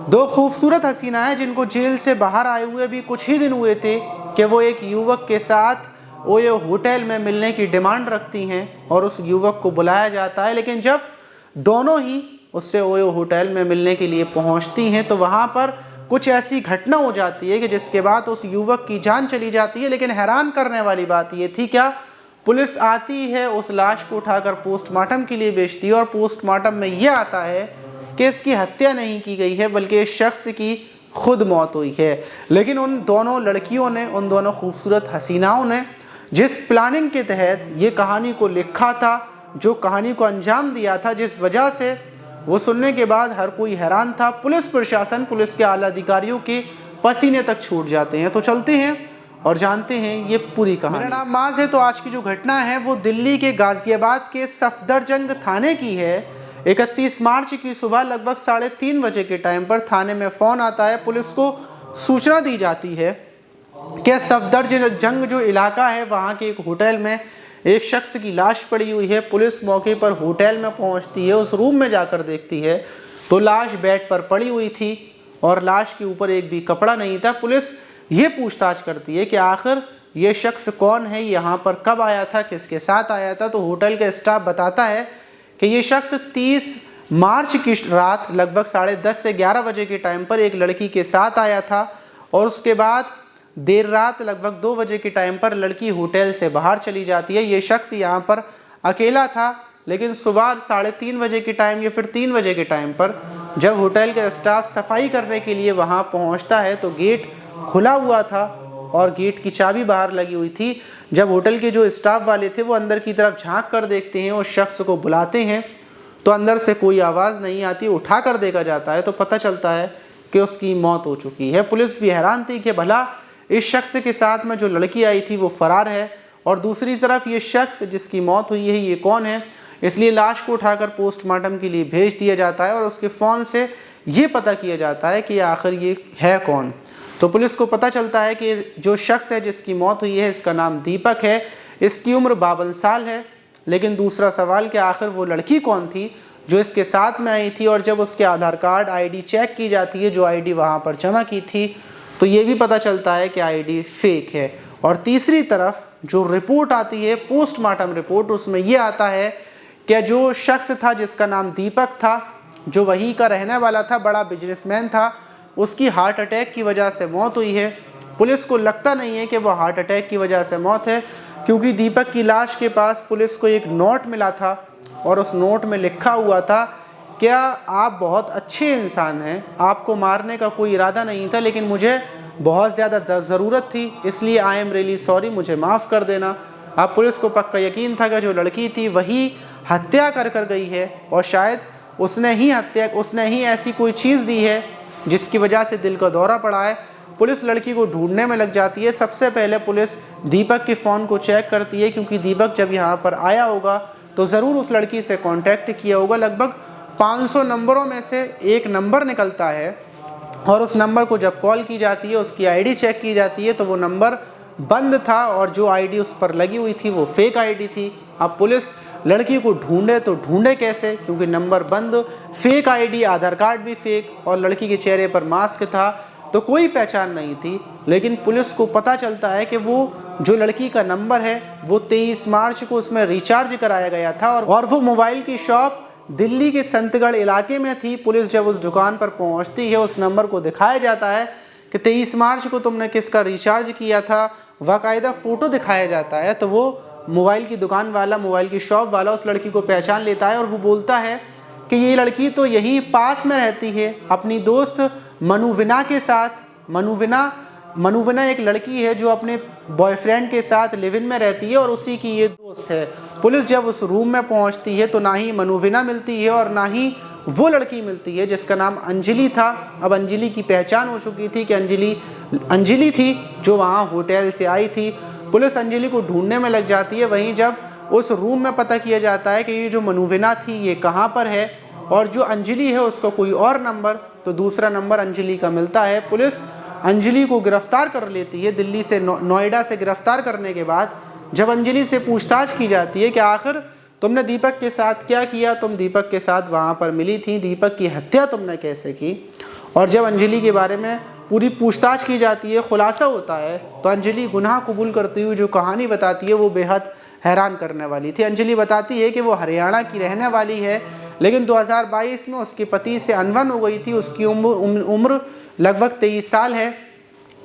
दो खूबसूरत हसीनाएं जिनको जेल से बाहर आए हुए भी कुछ ही दिन हुए थे कि वो एक युवक के साथ ओयो होटल में मिलने की डिमांड रखती हैं और उस युवक को बुलाया जाता है। लेकिन जब दोनों ही उससे ओयो होटल में मिलने के लिए पहुंचती हैं तो वहां पर कुछ ऐसी घटना हो जाती है कि जिसके बाद उस युवक की जान चली जाती है। लेकिन हैरान करने वाली बात ये थी, क्या पुलिस आती है, उस लाश को उठाकर पोस्टमार्टम के लिए भेजती है और पोस्टमार्टम में यह आता है कि इसकी हत्या नहीं की गई है बल्कि इस शख्स की खुद मौत हुई है। लेकिन उन दोनों लड़कियों ने, उन दोनों खूबसूरत हसीनाओं ने जिस प्लानिंग के तहत ये कहानी को लिखा था, जो कहानी को अंजाम दिया था, जिस वजह से वो सुनने के बाद हर कोई हैरान था। पुलिस प्रशासन, पुलिस के आला अधिकारियों के पसीने तक छूट जाते हैं। तो चलते हैं और जानते हैं ये पूरी कहानी। मेरा नाम माज है। तो आज की जो घटना है वो दिल्ली के गाजियाबाद के सफदरजंग थाने की है। 31 मार्च की सुबह लगभग 3:30 बजे के टाइम पर थाने में फ़ोन आता है। पुलिस को सूचना दी जाती है कि सफदरजंग जो इलाका है वहाँ के एक होटल में एक शख्स की लाश पड़ी हुई है। पुलिस मौके पर होटल में पहुँचती है, उस रूम में जाकर देखती है तो लाश बेड पर पड़ी हुई थी और लाश के ऊपर एक भी कपड़ा नहीं था। पुलिस ये पूछताछ करती है कि आखिर ये शख्स कौन है, यहाँ पर कब आया था, किसके साथ आया था। तो होटल का स्टाफ बताता है कि ये शख्स 30 मार्च की रात लगभग 10:30 से 11 बजे के टाइम पर एक लड़की के साथ आया था और उसके बाद देर रात लगभग 2 बजे के टाइम पर लड़की होटल से बाहर चली जाती है। ये शख्स यहाँ पर अकेला था। लेकिन सुबह 3:30 बजे के टाइम या फिर 3 बजे के टाइम पर जब होटल का स्टाफ सफाई करने के लिए वहाँ पहुँचता है तो गेट खुला हुआ था और गेट की चाबी बाहर लगी हुई थी। जब होटल के जो स्टाफ वाले थे वो अंदर की तरफ झांक कर देखते हैं, उस शख्स को बुलाते हैं तो अंदर से कोई आवाज़ नहीं आती। उठा कर देखा जाता है तो पता चलता है कि उसकी मौत हो चुकी है। पुलिस भी हैरान थी कि भला इस शख्स के साथ में जो लड़की आई थी वो फरार है और दूसरी तरफ ये शख्स जिसकी मौत हुई है ये कौन है। इसलिए लाश को उठाकर पोस्टमार्टम के लिए भेज दिया जाता है और उसके फ़ोन से ये पता किया जाता है कि आखिर ये है कौन। तो पुलिस को पता चलता है कि जो शख्स है जिसकी मौत हुई है इसका नाम दीपक है, इसकी उम्र 52 साल है। लेकिन दूसरा सवाल कि आखिर वो लड़की कौन थी जो इसके साथ में आई थी, और जब उसके आधार कार्ड आईडी चेक की जाती है, जो आईडी वहाँ पर जमा की थी, तो ये भी पता चलता है कि आईडी फेक है। और तीसरी तरफ जो रिपोर्ट आती है पोस्टमार्टम रिपोर्ट, उसमें ये आता है कि जो शख्स था जिसका नाम दीपक था, जो वहीं का रहने वाला था, बड़ा बिजनेसमैन था, उसकी हार्ट अटैक की वजह से मौत हुई है। पुलिस को लगता नहीं है कि वो हार्ट अटैक की वजह से मौत है, क्योंकि दीपक की लाश के पास पुलिस को एक नोट मिला था और उस नोट में लिखा हुआ था, क्या आप बहुत अच्छे इंसान हैं, आपको मारने का कोई इरादा नहीं था, लेकिन मुझे बहुत ज़्यादा ज़रूरत थी, इसलिए आई एम रियली सॉरी, मुझे माफ़ कर देना। अब पुलिस को पक्का यकीन था कि जो लड़की थी वही हत्या कर गई है और शायद उसने ही ऐसी कोई चीज़ दी है जिसकी वजह से दिल का दौरा पड़ा है। पुलिस लड़की को ढूंढने में लग जाती है। सबसे पहले पुलिस दीपक के फ़ोन को चेक करती है, क्योंकि दीपक जब यहाँ पर आया होगा तो ज़रूर उस लड़की से कांटेक्ट किया होगा। लगभग 500 नंबरों में से एक नंबर निकलता है और उस नंबर को जब कॉल की जाती है, उसकी आईडी चेक की जाती है तो वो नंबर बंद था और जो आईडी उस पर लगी हुई थी वो फेक आईडी थी। अब पुलिस लड़की को ढूंढे तो ढूंढे कैसे, क्योंकि नंबर बंद, फेक आईडी, आधार कार्ड भी फेक और लड़की के चेहरे पर मास्क था, तो कोई पहचान नहीं थी। लेकिन पुलिस को पता चलता है कि वो जो लड़की का नंबर है वो 23 मार्च को उसमें रिचार्ज कराया गया था और वो मोबाइल की शॉप दिल्ली के संतगढ़ इलाके में थी। पुलिस जब उस दुकान पर पहुंचती है, उस नंबर को दिखाया जाता है कि 23 मार्च को तुमने किसका रिचार्ज किया था, बाकायदा फ़ोटो दिखाया जाता है। तो वो मोबाइल की दुकान वाला, मोबाइल की शॉप वाला उस लड़की को पहचान लेता है और वो बोलता है कि ये लड़की तो यहीं पास में रहती है अपनी दोस्त मनुविना के साथ। मनुविना एक लड़की है जो अपने बॉयफ्रेंड के साथ लिव इन में रहती है और उसी की ये दोस्त है। पुलिस जब उस रूम में पहुंचती है तो ना ही मनुविना मिलती है और ना ही वो लड़की मिलती है जिसका नाम अंजलि था। अब अंजलि की पहचान हो चुकी थी कि अंजलि थी जो वहाँ होटल से आई थी। पुलिस अंजलि को ढूंढने में लग जाती है। वहीं जब उस रूम में पता किया जाता है कि ये जो मनुविना थी ये कहाँ पर है और जो अंजलि है उसको कोई और नंबर, तो दूसरा नंबर अंजलि का मिलता है। पुलिस अंजलि को गिरफ्तार कर लेती है। दिल्ली से नोएडा से गिरफ्तार करने के बाद जब अंजलि से पूछताछ की जाती है कि आखिर तुमने दीपक के साथ क्या किया, तुम दीपक के साथ वहाँ पर मिली थी, दीपक की हत्या तुमने कैसे की, और जब अंजलि के बारे में पूरी पूछताछ की जाती है, खुलासा होता है, तो अंजलि गुनाह कबूल करती हुई जो कहानी बताती है वो बेहद हैरान करने वाली थी। अंजलि बताती है कि वो हरियाणा की रहने वाली है, लेकिन 2022 में उसके पति से अनबन हो गई थी। उसकी उम्र लगभग 23 साल है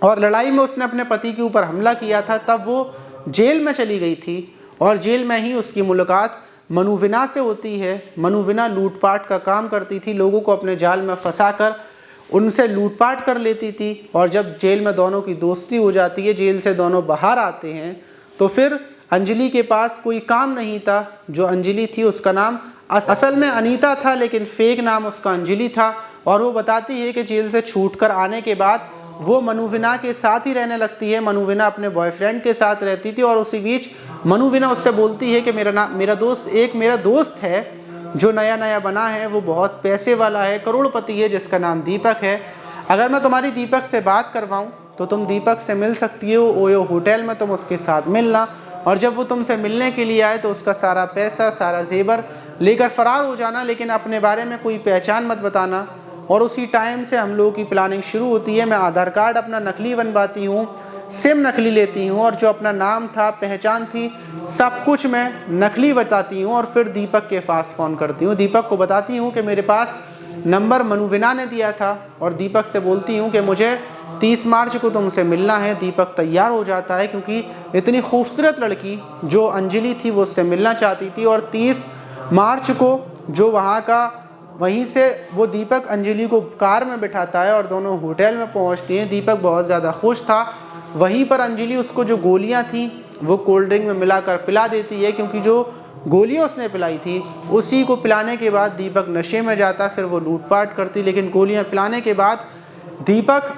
और लड़ाई में उसने अपने पति के ऊपर हमला किया था। तब वो जेल में चली गई थी और जेल में ही उसकी मुलाकात मनुविना से होती है। मनुविना लूटपाट का काम करती थी, लोगों को अपने जाल में फंसाकर उनसे लूटपाट कर लेती थी। और जब जेल में दोनों की दोस्ती हो जाती है, जेल से दोनों बाहर आते हैं, तो फिर अंजलि के पास कोई काम नहीं था। जो अंजलि थी उसका नाम असल में अनीता था, लेकिन फेक नाम उसका अंजलि था। और वो बताती है कि जेल से छूटकर आने के बाद वो मनुविना के साथ ही रहने लगती है। मनुविना अपने बॉयफ्रेंड के साथ रहती थी और उसी बीच मनुविना उससे बोलती है कि मेरा दोस्त है जो नया नया बना है, वो बहुत पैसे वाला है, करोड़पति है, जिसका नाम दीपक है। अगर मैं तुम्हारी दीपक से बात करवाऊं तो तुम दीपक से मिल सकती हो, ओयो होटल में तुम उसके साथ मिलना, और जब वो तुमसे मिलने के लिए आए तो उसका सारा पैसा, सारा जेवर लेकर फरार हो जाना, लेकिन अपने बारे में कोई पहचान मत बताना। और उसी टाइम से हम लोगों की प्लानिंग शुरू होती है। मैं आधार कार्ड अपना नकली बनवाती हूँ, सिम नकली लेती हूँ, और जो अपना नाम था, पहचान थी, सब कुछ मैं नकली बताती हूँ। और फिर दीपक के पास फ़ोन करती हूँ। दीपक को बताती हूँ कि मेरे पास नंबर मनुविना ने दिया था, और दीपक से बोलती हूँ कि मुझे 30 मार्च को तुमसे मिलना है। दीपक तैयार हो जाता है क्योंकि इतनी खूबसूरत लड़की जो अंजलि थी वो उससे मिलना चाहती थी। और 30 मार्च को जो वहीं से वो दीपक अंजलि को कार में बिठाता है और दोनों होटल में पहुंचती हैं। दीपक बहुत ज़्यादा खुश था। वहीं पर अंजलि उसको जो गोलियां थी वो कोल्ड ड्रिंक में मिलाकर पिला देती है, क्योंकि जो गोलियां उसने पिलाई थी उसी को पिलाने के बाद दीपक नशे में जाता, फिर वो लूटपाट करती। लेकिन गोलियां पिलाने के बाद दीपक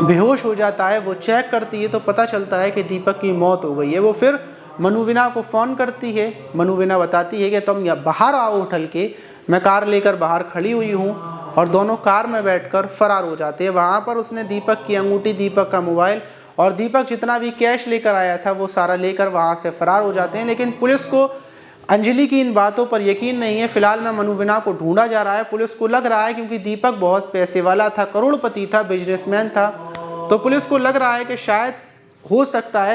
बेहोश हो जाता है। वो चेक करती है तो पता चलता है कि दीपक की मौत हो गई है। वो फिर मनुविना को फ़ोन करती है। मनुविना बताती है कि तुम यहाँ बाहर आओ उठल के, मैं कार लेकर बाहर खड़ी हुई हूँ, और दोनों कार में बैठकर फरार हो जाते हैं। वहाँ पर उसने दीपक की अंगूठी, दीपक का मोबाइल और दीपक जितना भी कैश लेकर आया था वो सारा लेकर वहाँ से फरार हो जाते हैं। लेकिन पुलिस को अंजलि की इन बातों पर यकीन नहीं है। फिलहाल में मनुविना को ढूंढा जा रहा है। पुलिस को लग रहा है, क्योंकि दीपक बहुत पैसे वाला था, करोड़पति था, बिजनेसमैन था, तो पुलिस को लग रहा है कि शायद हो सकता है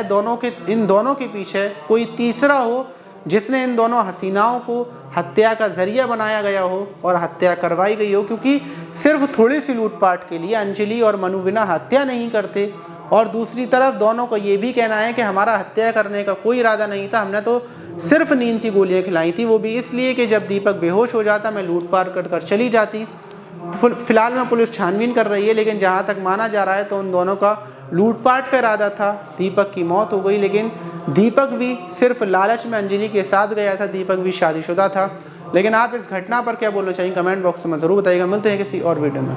इन दोनों के पीछे कोई तीसरा हो, जिसने इन दोनों हसीनाओं को हत्या का जरिया बनाया गया हो और हत्या करवाई गई हो। क्योंकि सिर्फ थोड़ी सी लूटपाट के लिए अंजलि और मनुविना हत्या नहीं करते। और दूसरी तरफ दोनों को ये भी कहना है कि हमारा हत्या करने का कोई इरादा नहीं था, हमने तो सिर्फ नींद की गोलियां खिलाई थी, वो भी इसलिए कि जब दीपक बेहोश हो जाता मैं लूटपाट कर चली जाती। फिलहाल में पुलिस छानबीन कर रही है, लेकिन जहाँ तक माना जा रहा है तो उन दोनों का लूटपाट का इरादा था। दीपक की मौत हो गई, लेकिन दीपक भी सिर्फ लालच में अंजलि के साथ गया था। दीपक भी शादीशुदा था। लेकिन आप इस घटना पर क्या बोलना चाहिए कमेंट बॉक्स में ज़रूर बताइएगा। मिलते हैं किसी और वीडियो में।